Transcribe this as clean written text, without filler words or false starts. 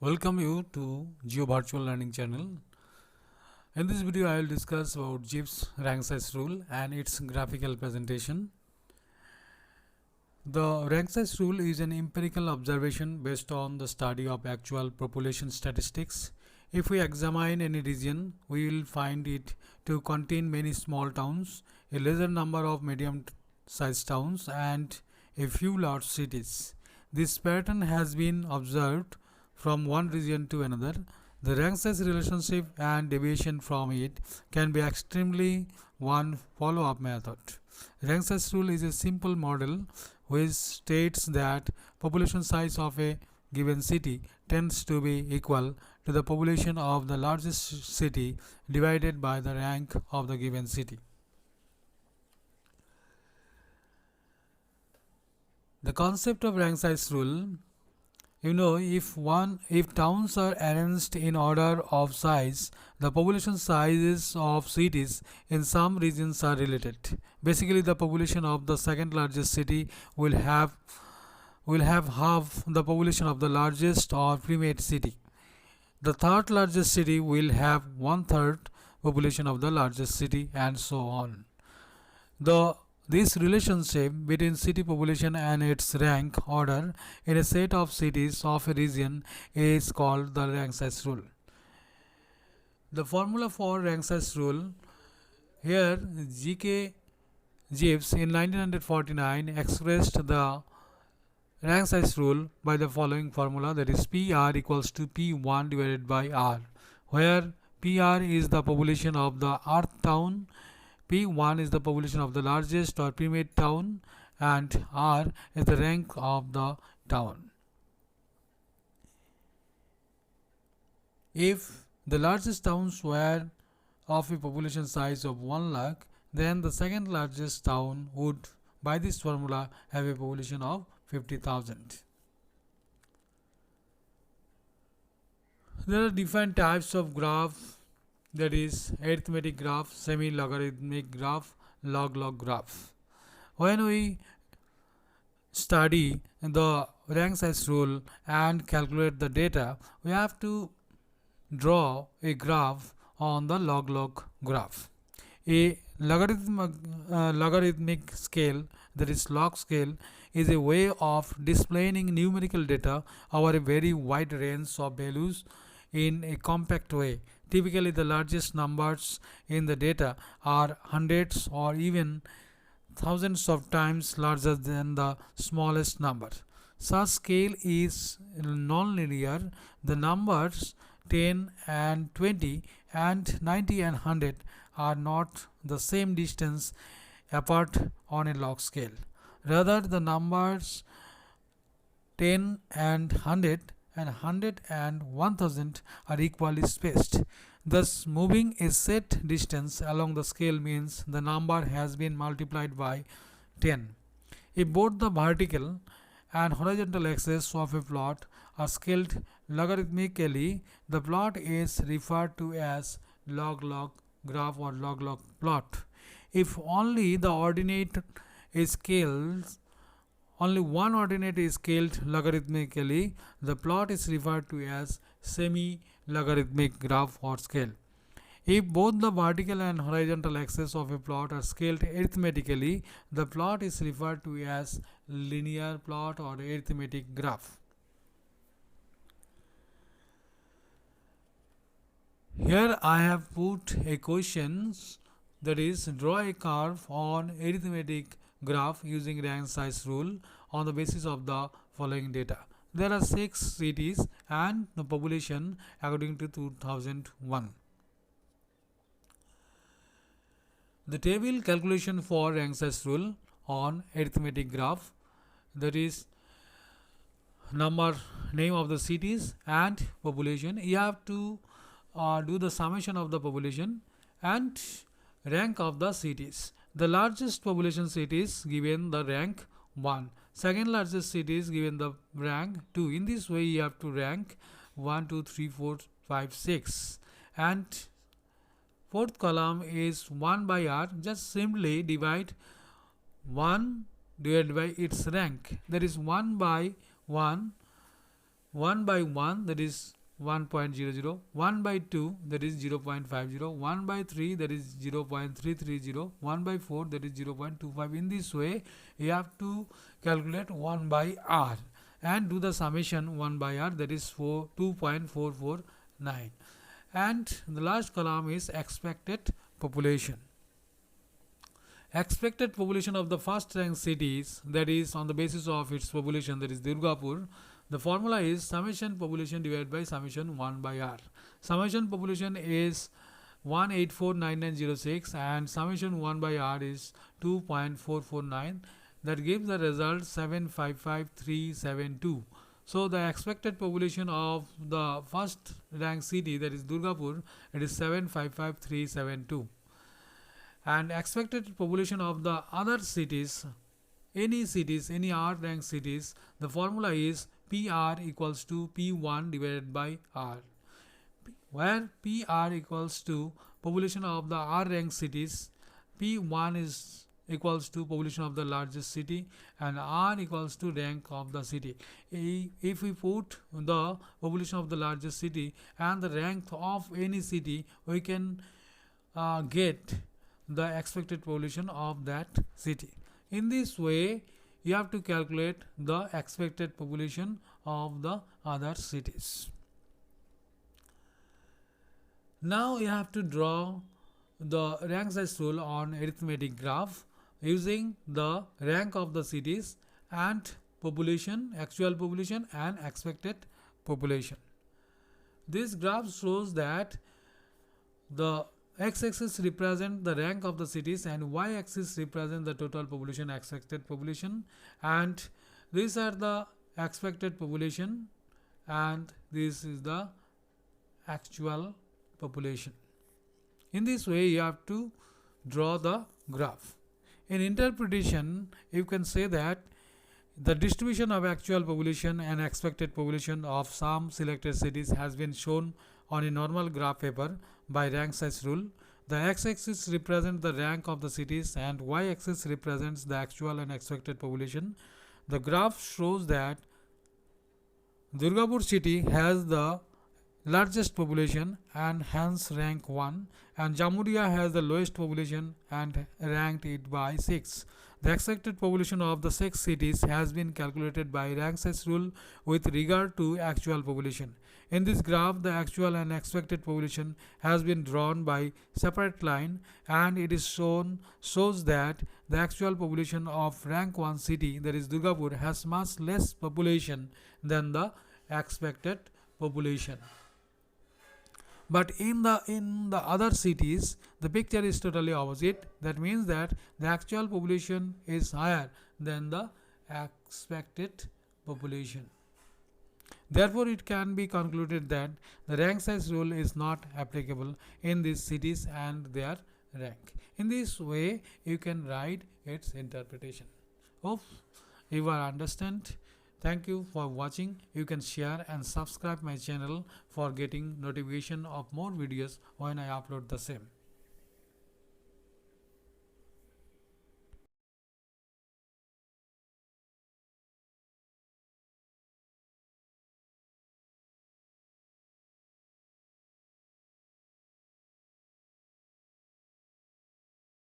Welcome you to Geo Virtual Learning channel. In this video I will discuss about Gibbs rank size rule and its graphical presentation. The rank size rule is an empirical observation based on the study of actual population statistics. If we examine any region, we will find it to contain many small towns, a lesser number of medium sized towns and a few large cities. This pattern has been observed from one region to another. The rank size relationship and deviation from it can be extremely one follow-up method. Rank size rule is a simple model which states that population size of a given city tends to be equal to the population of the largest city divided by the rank of the given city. The concept of rank size rule, if towns are arranged in order of size, the population sizes of cities in some regions are related. Basically, the population of the second largest city will have half the population of the largest or primate city. The third largest city will have one third population of the largest city, and so on. This relationship between city population and its rank order in a set of cities of a region is called the rank size rule. The formula for rank size rule here, G.K. Gibbs in 1949 expressed the rank size rule by the following formula, that is PR equals to P1 divided by R, where PR is the population of the earth town, P1 is the population of the largest or primate town, and R is the rank of the town. If the largest towns were of a population size of 1 lakh, then the second largest town would, by this formula, have a population of 50,000. There are different types of graph, that is arithmetic graph, semi-logarithmic graph, log-log graph. When we study the rank size rule and calculate the data, we have to draw a graph on the log-log graph. A logarithmic scale, that is log scale, is a way of displaying numerical data over a very wide range of values in a compact way. Typically, the largest numbers in the data are hundreds or even thousands of times larger than the smallest number. Such scale is non-linear. The numbers 10 and 20 and 90 and 100 are not the same distance apart on a log scale. Rather, the numbers 10 and 100 and 100 and 1000 are equally spaced. Thus, moving a set distance along the scale means the number has been multiplied by 10. If both the vertical and horizontal axes of a plot are scaled logarithmically, the plot is referred to as log-log graph or log-log plot. If only the ordinate is scaled, only one ordinate is scaled logarithmically, the plot is referred to as semi-logarithmic graph or scale. If both the vertical and horizontal axes of a plot are scaled arithmetically, the plot is referred to as linear plot or arithmetic graph. Here I have put a question, that is draw a curve on arithmetic graph using rank size rule on the basis of the following data. There are 6 cities and the population according to 2001. The table calculation for rank size rule on arithmetic graph, that is name of the cities and population. You have to do the summation of the population and rank of the cities. The largest population city is given the rank 1. Second largest city is given the rank 2. In this way, you have to rank 1, 2, 3, 4, 5, 6. And fourth column is 1 by R. Just simply divide 1 divided by its rank. That is 1 by 1 1 by 1, that is 1.00, 1 by 2, that is 0.50, 1 by 3, that is 0.330, 1 by 4, that is 0.25. In this way you have to calculate 1 by r and do the summation 1 by r, that is 2.449. And the last column is expected population. Expected population of the first rank cities, that is on the basis of its population, that is Durgapur. The formula is summation population divided by summation 1 by r. Summation population is 1849906 and summation 1 by r is 2.449. That gives the result 755372. So the expected population of the first rank city, that is Durgapur, it is 755372. And expected population of the other cities, any r rank cities, the formula is PR equals to P1 divided by R, where PR equals to population of the r rank cities, P1 is equals to population of the largest city, and R equals to rank of the city. If we put the population of the largest city and the rank of any city, we can get the expected population of that city. In this way you have to calculate the expected population of the other cities. Now you have to draw the rank size rule on arithmetic graph using the rank of the cities and population, actual population and expected population. This graph shows that the x-axis represents the rank of the cities and y-axis represents the total population, expected population, and these are the expected population and this is the actual population. In this way you have to draw the graph. In interpretation, you can say that the distribution of actual population and expected population of some selected cities has been shown on a normal graph paper by rank size rule. The x-axis represents the rank of the cities and y-axis represents the actual and expected population. The graph shows that Durgapur city has the largest population and hence rank 1, and Jamuria has the lowest population and ranked it by 6. The expected population of the 6 cities has been calculated by rank size rule with regard to actual population. In this graph, the actual and expected population has been drawn by separate line and it is shows that the actual population of rank 1 city, that is Durgapur, has much less population than the expected population. But in the other cities, the picture is totally opposite. That means that the actual population is higher than the expected population. Therefore, it can be concluded that the rank size rule is not applicable in these cities and their rank. In this way, you can write its interpretation. Hope you are understand. Thank you for watching. You can share and subscribe my channel for getting notification of more videos when I upload the same.